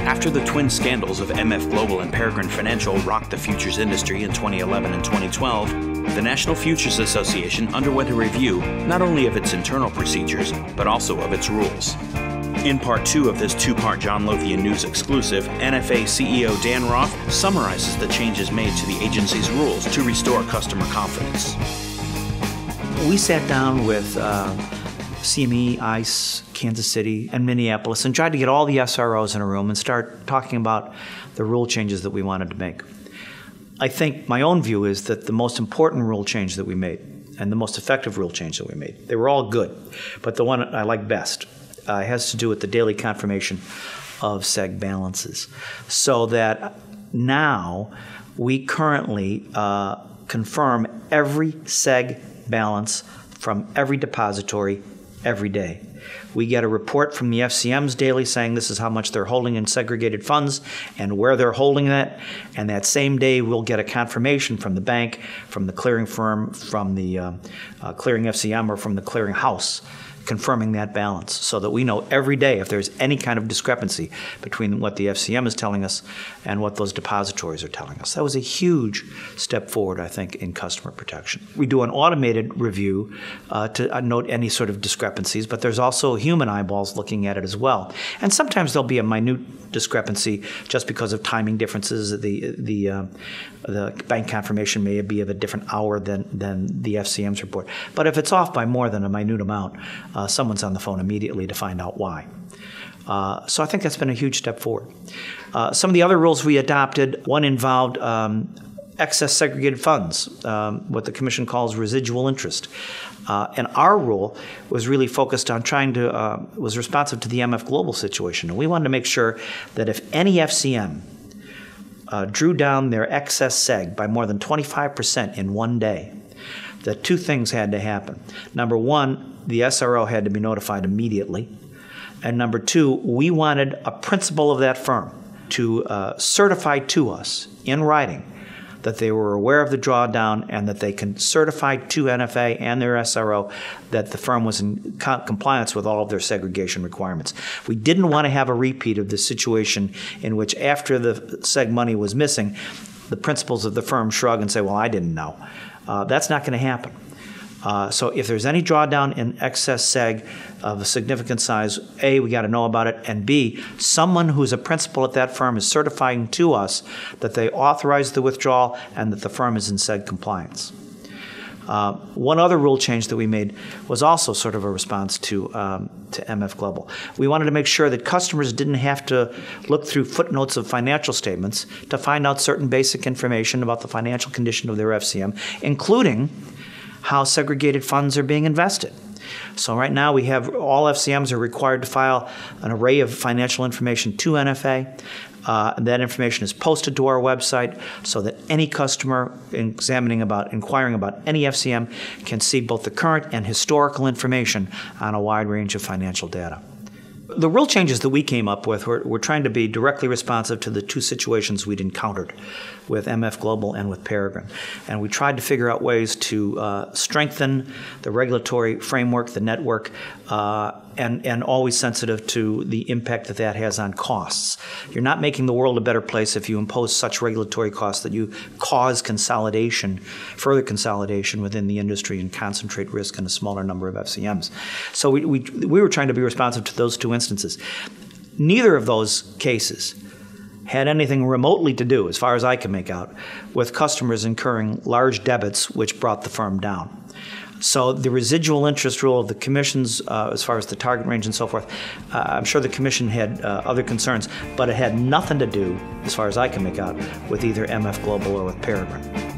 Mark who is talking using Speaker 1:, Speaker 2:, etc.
Speaker 1: After the twin scandals of MF Global and Peregrine Financial rocked the futures industry in 2011 and 2012, the National Futures Association underwent a review not only of its internal procedures, but also of its rules. In part 2 of this two-part John Lothian News exclusive, NFA CEO Dan Roth summarizes the changes made to the agency's rules to restore customer confidence.
Speaker 2: We sat down with CME, ICE, Kansas City, and Minneapolis and tried to get all the SROs in a room and start talking about the rule changes that we wanted to make. I think my own view is that the most important rule change that we made and the most effective rule change that we made, they were all good, but the one I like best has to do with the daily confirmation of seg balances. So that now we currently confirm every seg balance from every depository every day. We get a report from the FCMs daily saying this is how much they're holding in segregated funds and where they're holding that. And that same day, we'll get a confirmation from the bank, from the clearing firm, from the clearing FCM, or from the clearing house, confirming that balance so that we know every day if there's any kind of discrepancy between what the FCM is telling us and what those depositories are telling us. That was a huge step forward, I think, in customer protection. We do an automated review to note any sort of discrepancies, but there's also human eyeballs looking at it as well. And sometimes there'll be a minute discrepancy just because of timing differences. The bank confirmation may be of a different hour than the FCM's report. But if it's off by more than a minute amount, someone's on the phone immediately to find out why. So I think that's been a huge step forward. Some of the other rules we adopted, one involved excess segregated funds, what the Commission calls residual interest. And our rule was really focused on was responsive to the MF Global situation. And we wanted to make sure that if any FCM drew down their excess seg by more than 25% in one day, that two things had to happen. Number one, the SRO had to be notified immediately. And number two, we wanted a principal of that firm to certify to us in writing that they were aware of the drawdown and that they can certify to NFA and their SRO that the firm was in compliance with all of their segregation requirements. We didn't want to have a repeat of the situation in which after the seg money was missing, the principals of the firm shrug and say, well, I didn't know. That's not going to happen. So if there's any drawdown in excess seg of a significant size, A, we got to know about it, and B, someone who's a principal at that firm is certifying to us that they authorized the withdrawal and that the firm is in seg compliance. One other rule change that we made was also sort of a response to MF Global. We wanted to make sure that customers didn't have to look through footnotes of financial statements to find out certain basic information about the financial condition of their FCM, including how segregated funds are being invested. So right now we have all FCMs are required to file an array of financial information to NFA. That information is posted to our website so that any customer inquiring about any FCM can see both the current and historical information on a wide range of financial data. The real changes that we came up with were trying to be directly responsive to the two situations we'd encountered with MF Global and with Peregrine. And we tried to figure out ways to strengthen the regulatory framework, the network, and always sensitive to the impact that that has on costs. You're not making the world a better place if you impose such regulatory costs that you cause consolidation, further consolidation within the industry and concentrate risk in a smaller number of FCMs. So we were trying to be responsive to those two instances. Neither of those cases had anything remotely to do, as far as I can make out, with customers incurring large debits which brought the firm down. So the residual interest rule of the commissions, as far as the target range and so forth, I'm sure the commission had other concerns, but it had nothing to do, as far as I can make out, with either MF Global or with Peregrine.